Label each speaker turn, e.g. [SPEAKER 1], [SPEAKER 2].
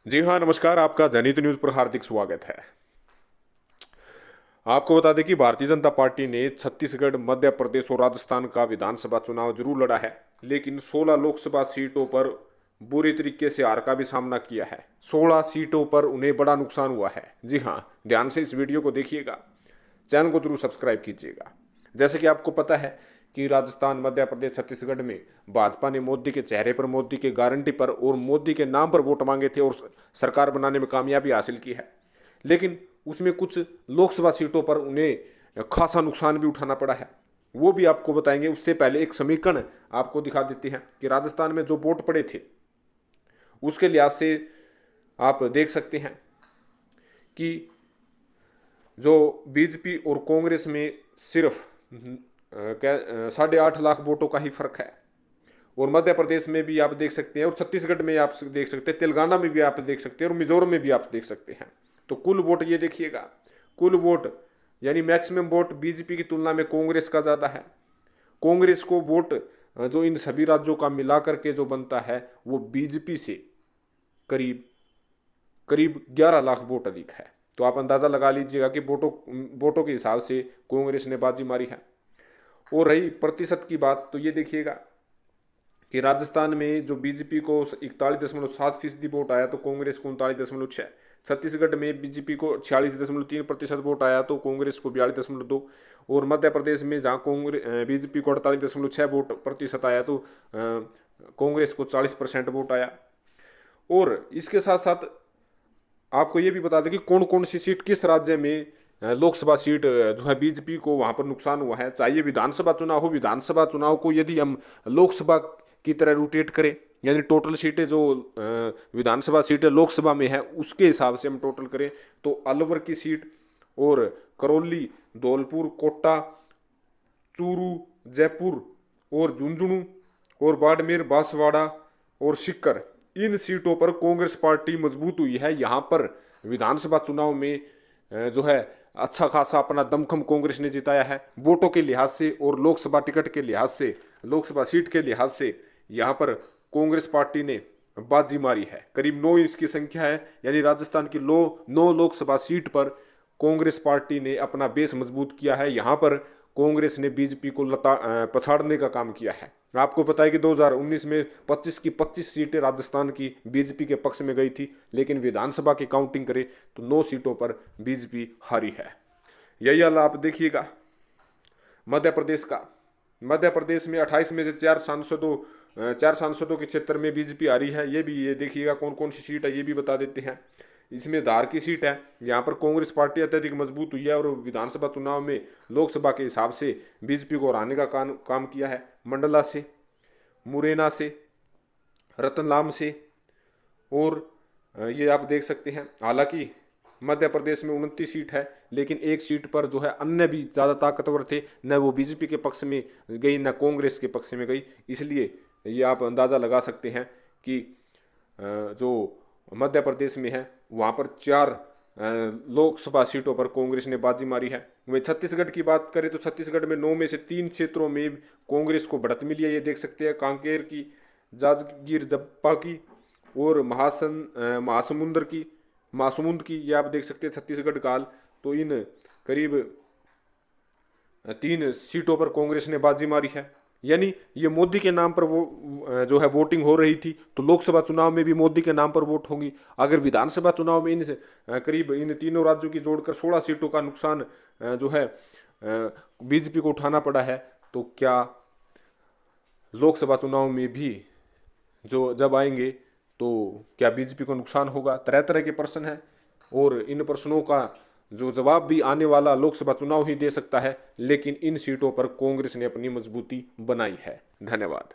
[SPEAKER 1] जी हाँ, नमस्कार। आपका जनहित न्यूज़ पर हार्दिक स्वागत है। आपको बता दें कि भारतीय जनता पार्टी ने छत्तीसगढ़, मध्य प्रदेश और राजस्थान का विधानसभा चुनाव जरूर लड़ा है, लेकिन 16 लोकसभा सीटों पर बुरी तरीके से हार का भी सामना किया है। 16 सीटों पर उन्हें बड़ा नुकसान हुआ है। जी हाँ, ध्यान से इस वीडियो को देखिएगा, चैनल को जरूर सब्सक्राइब कीजिएगा। जैसे कि आपको पता है कि राजस्थान, मध्य प्रदेश, छत्तीसगढ़ में भाजपा ने मोदी के चेहरे पर, मोदी के गारंटी पर और मोदी के नाम पर वोट मांगे थे और सरकार बनाने में कामयाबी हासिल की है। लेकिन उसमें कुछ लोकसभा सीटों पर उन्हें खासा नुकसान भी उठाना पड़ा है, वो भी आपको बताएंगे। उससे पहले एक समीकरण आपको दिखा देते हैं कि राजस्थान में जो वोट पड़े थे उसके लिहाज से आप देख सकते हैं कि जो बीजेपी और कांग्रेस में सिर्फ 8.5 लाख वोटों का ही फर्क है। और मध्य प्रदेश में भी आप देख सकते हैं, और छत्तीसगढ़ में आप देख सकते हैं, तेलंगाना में भी आप देख सकते हैं, और मिजोरम में भी आप देख सकते हैं। तो कुल वोट ये देखिएगा, कुल वोट यानी मैक्सिमम वोट बीजेपी की तुलना में कांग्रेस का ज़्यादा है। कांग्रेस को वोट जो इन सभी राज्यों का मिला करके जो बनता है वो बीजेपी से करीब करीब 11 लाख वोट अधिक है। तो आप अंदाज़ा लगा लीजिएगा कि वोटों के हिसाब से कांग्रेस ने बाजी मारी है। और रही प्रतिशत की बात, तो ये देखिएगा कि राजस्थान में जो बीजेपी को 41.7% वोट आया तो कांग्रेस को 39.6। छत्तीसगढ़ में बीजेपी को 46.3% वोट आया तो कांग्रेस को 42.2। और मध्य प्रदेश में जहाँ कांग्रेस बीजेपी को 48.6 वोट प्रतिशत आया तो कांग्रेस को 40% वोट आया। और इसके साथ साथ आपको ये भी बता दें कि कौन कौन सी सीट किस राज्य में लोकसभा सीट जो है बीजेपी को वहाँ पर नुकसान हुआ है। चाहिए विधानसभा चुनाव हो, विधानसभा चुनाव को यदि हम लोकसभा की तरह रोटेट करें, यानी टोटल सीटें जो विधानसभा सीटें लोकसभा में है उसके हिसाब से हम टोटल करें तो अलवर की सीट और करौली, धौलपुर, कोटा, चूरू, जयपुर और झुंझुनू और बाड़मेर, बांसवाड़ा और सीकर, इन सीटों पर कांग्रेस पार्टी मजबूत हुई है। यहाँ पर विधानसभा चुनाव में जो है अच्छा खासा अपना दमखम कांग्रेस ने जिताया है वोटों के लिहाज से, और लोकसभा टिकट के लिहाज से, लोकसभा सीट के लिहाज से यहाँ पर कांग्रेस पार्टी ने बाजी मारी है। करीब 9 इसकी संख्या है, यानी राजस्थान की 9 लोकसभा सीट पर कांग्रेस पार्टी ने अपना बेस मजबूत किया है। यहाँ पर कांग्रेस ने बीजेपी को पछाड़ने का काम किया है। आपको पता है कि 2019 में 25 की 25 सीटें राजस्थान की बीजेपी के पक्ष में गई थी, लेकिन विधानसभा की काउंटिंग करें तो 9 सीटों पर बीजेपी हारी है। यही हाल आप देखिएगा मध्य प्रदेश का। मध्य प्रदेश में 28 में से 4 सांसदों के क्षेत्र में बीजेपी आ रही है। ये देखिएगा कौन कौन सी सीट है ये भी बता देते हैं। इसमें धार की सीट है, यहाँ पर कांग्रेस पार्टी अत्यधिक मजबूत हुई है और विधानसभा चुनाव में लोकसभा के हिसाब से बीजेपी को हराने का काम किया है। मंडला से, मुरैना से, रतलाम से, और ये आप देख सकते हैं। हालांकि मध्य प्रदेश में 29 सीट है, लेकिन एक सीट पर जो है अन्य भी ज़्यादा ताकतवर थे, न वो बीजेपी के पक्ष में गई न कांग्रेस के पक्ष में गई। इसलिए ये आप अंदाज़ा लगा सकते हैं कि जो मध्य प्रदेश में है वहाँ पर 4 लोकसभा सीटों पर कांग्रेस ने बाजी मारी है। वही छत्तीसगढ़ की बात करें तो छत्तीसगढ़ में 9 में से 3 क्षेत्रों में कांग्रेस को बढ़त मिली है। ये देख सकते हैं कांकेर की, जांजगीर चांपा की और महासमुंद की, ये आप देख सकते हैं छत्तीसगढ़ काल। तो इन करीब 3 सीटों पर कांग्रेस ने बाजी मारी है। यानी ये मोदी के नाम पर वो जो है वोटिंग हो रही थी, तो लोकसभा चुनाव में भी मोदी के नाम पर वोट होगी। अगर विधानसभा चुनाव में करीब इन तीनों राज्यों की जोड़कर 16 सीटों का नुकसान जो है बीजेपी को उठाना पड़ा है, तो क्या लोकसभा चुनाव में भी जो जब आएंगे तो क्या बीजेपी को नुकसान होगा? तरह तरह के प्रश्न हैं, और इन प्रश्नों का जो जवाब भी आने वाला लोकसभा चुनाव ही दे सकता है। लेकिन इन सीटों पर कांग्रेस ने अपनी मजबूती बनाई है। धन्यवाद।